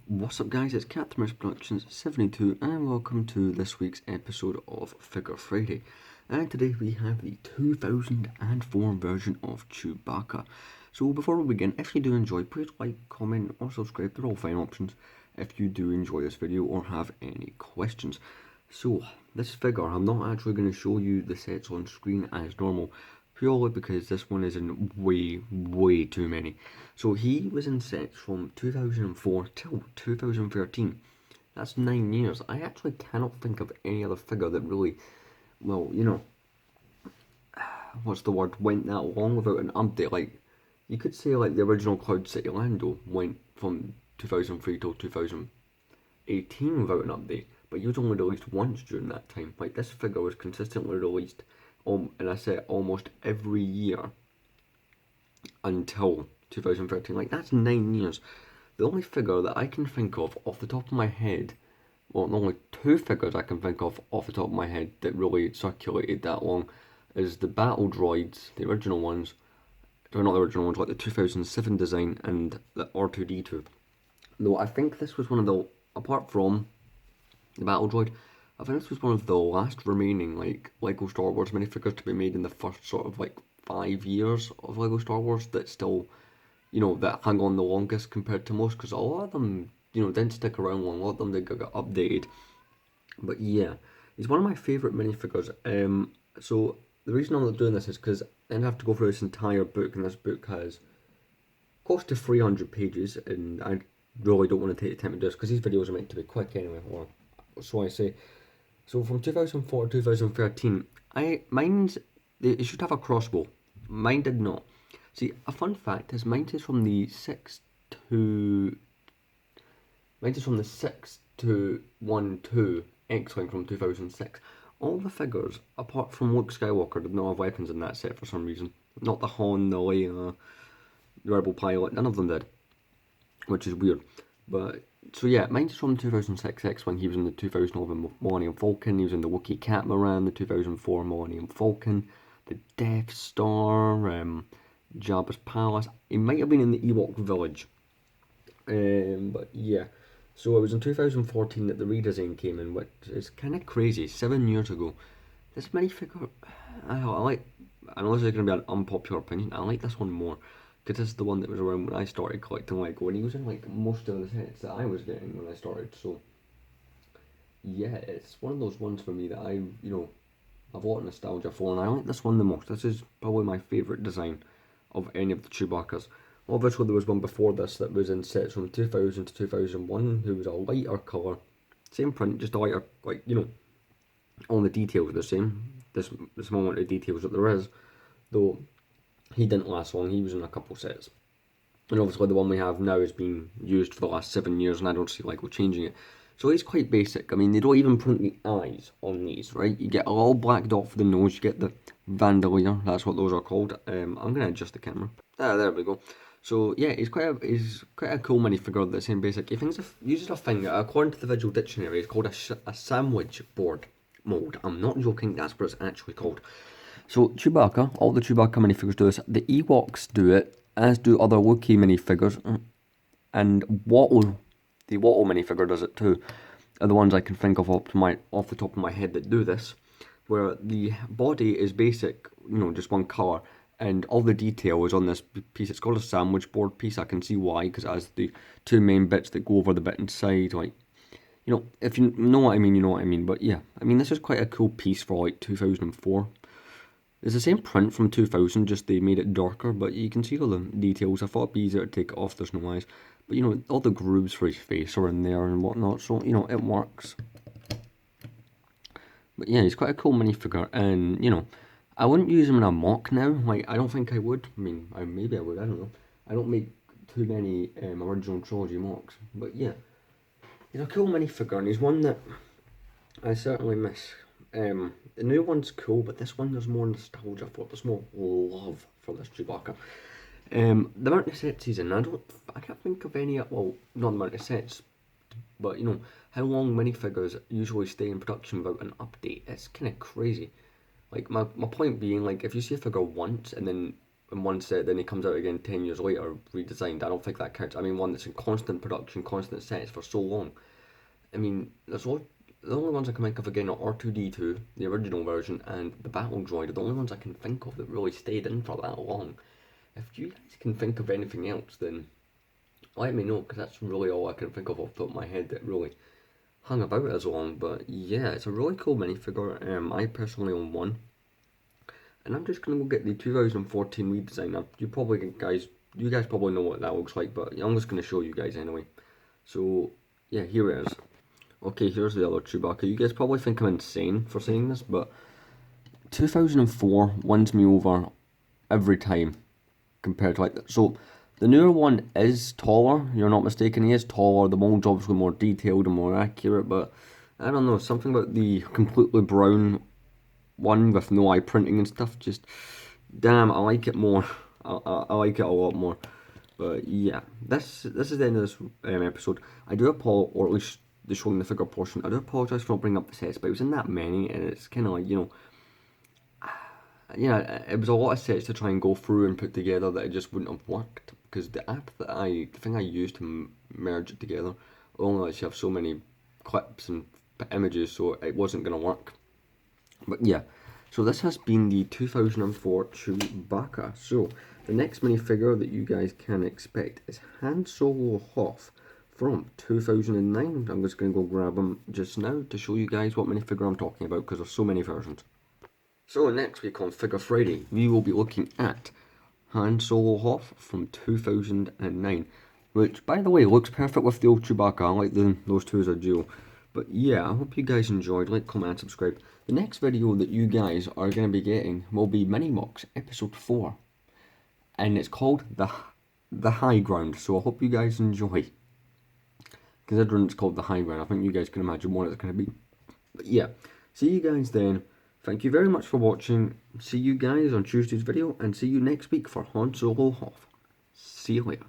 What's up guys, it's Captain Productions 72 and welcome to this week's episode of Figure Friday. And today we have the 2004 version of Chewbacca. So before we begin, if you do enjoy, please like, comment or subscribe, they're all fine options if you do enjoy this video or have any questions. So this figure, I'm not actually going to show you the sets on screen as normal, purely because this one is in way too many. So he was in sets from 2004 till 2013. That's 9 years. I actually cannot think of any other figure that really, well, what's the word, went that long without an update. Like, you could say like the original Cloud City Lando went from 2003 till 2018 without an update, but he was only released once during that time. Like, this figure was consistently released, and I said almost every year until 2013. Like, that's 9 years. The only figure that I can think of off the top of my head, well, the only two figures I can think of off the top of my head that really circulated that long is the Battle Droids, the original ones. Well, not the original ones, like the 2007 design and the R2D2. Though I think this was one of the, apart from the Battle Droid, I think this was one of the last remaining like Lego Star Wars minifigures to be made in the first sort of like 5 years of Lego Star Wars that still, that hang on the longest compared to most, because a lot of them, didn't stick around long. A lot of them did get updated. But yeah, he's one of my favourite minifigures. So the reason I'm not doing this is because then I have to go through this entire book, and this book has close to 300 pages, and I really don't want to take the time to do this because these videos are meant to be quick anyway, or so I say. So from 2004 to 2013, it should have a crossbow. Mine did not. See, a fun fact is mine is from the to mine is from the 6 to 1-2 X-Wing from 2006. All the figures, apart from Luke Skywalker, did not have weapons in that set for some reason. Not the Han, the Leia, the Rebel Pilot, none of them did, which is weird. But so yeah, mine's from 2006 X-Wing. He was in the 2011 Millennium Falcon. He was in the Wookiee Catamaran, the 2004 Millennium Falcon, the Death Star, Jabba's Palace. He might have been in the Ewok Village. But yeah, so it was in 2014 that the redesign came in, which is kind of crazy. 7 years ago. This minifigure, I like. I know this is going to be an unpopular opinion. I like this one more because this is the one that was around when I started collecting Lego, and he was in like most of the sets that I was getting when I started. So yeah, it's one of those ones for me that I've a lot of nostalgia for, and I like this one the most. This is probably my favourite design of any of the Chewbaccas. Obviously, there was one before this that was in sets from 2000 to 2001, who was a lighter colour, same print, just a lighter, like, all the details are the same. This small amount of details that there is, though he didn't last long. He was in a couple sets, and obviously the one we have now has been used for the last 7 years, and I don't see Lego changing it. So it's quite basic. I mean, they don't even print the eyes on these, right? You get a little black dot for the nose. You get the bandolier. That's what those are called. I'm gonna adjust the camera. There we go. So yeah, he's quite a cool minifigure that's in basic. He uses a thing that, according to the visual dictionary, it's called a sandwich board mold. I'm not joking. That's what it's actually called. So Chewbacca, all the Chewbacca minifigures do this. The Ewoks do it, as do other Wookiee minifigures, and the Watto minifigure does it too. Are the ones I can think of off the top of my head that do this, where the body is basic, just one colour, and all the detail is on this piece. It's called a sandwich board piece. I can see why, because it has the two main bits that go over the bit inside. Like, if you know what I mean, you know what I mean. But yeah, I mean, this is quite a cool piece for like 2004. It's the same print from 2000, just they made it darker, but you can see all the details. I thought it'd be easier to take it off, there's no eyes. But all the grooves for his face are in there and whatnot, so it works. But yeah, he's quite a cool minifigure, and I wouldn't use him in a mock now. Like, I don't think I would. I mean, maybe I would, I don't know. I don't make too many original trilogy mocks, but yeah. He's a cool minifigure, and he's one that I certainly miss. The new one's cool, but this one there's more nostalgia for it. There's more love for this Chewbacca. The amount of sets he's in, I can't think of any. Well, not the amount of sets, but how long minifigures usually stay in production without an update. It's kind of crazy. Like my point being, like, if you see a figure once and then in one set, then he comes out again 10 years later, redesigned. I don't think that counts. I mean, one that's in constant production, constant sets for so long. I mean, the only ones I can think of again are R2D2, the original version, and the Battle Droid are the only ones I can think of that really stayed in for that long. If you guys can think of anything else, then let me know, because that's really all I can think of off the top of my head that really hung about as long. But yeah, it's a really cool minifigure. I personally own one, and I'm just gonna go get the 2014 redesign. You guys probably know what that looks like, but I'm just gonna show you guys anyway. So yeah, here it is. Okay, here's the other Chewbacca. You guys probably think I'm insane for saying this, but 2004 wins me over every time compared to so the newer one is taller, you're not mistaken, he is taller, the mold's obviously more detailed and more accurate, but I don't know, something about the completely brown one with no eye printing and stuff, just damn, I like it more. I like it a lot more. But yeah, this is the end of this episode. I do apologize, or at least the showing the figure portion, I do apologise for not bringing up the sets, but it was in that many, and it's kind of like, yeah, it was a lot of sets to try and go through and put together that it just wouldn't have worked, because the thing I used to merge it together only lets you have so many clips and images, so it wasn't going to work. But yeah, so this has been the 2004 Chewbacca. So the next minifigure that you guys can expect is Han Solo Hoth from 2009. I'm just going to go grab him just now to show you guys what minifigure I'm talking about, because there's so many versions. So next week on Figure Friday, we will be looking at Han Solo Hoth from 2009, which, by the way, looks perfect with the old Chewbacca. I like those two as a duo. But yeah, I hope you guys enjoyed. Like, comment, and subscribe. The next video that you guys are going to be getting will be Mini Mox Episode 4. And it's called The High Ground, so I hope you guys enjoy. Considering it's called The High Ground, I think you guys can imagine what it's going to be. But yeah, see you guys then. Thank you very much for watching. See you guys on Tuesday's video, and see you next week for Han Solo Hoth. See you later.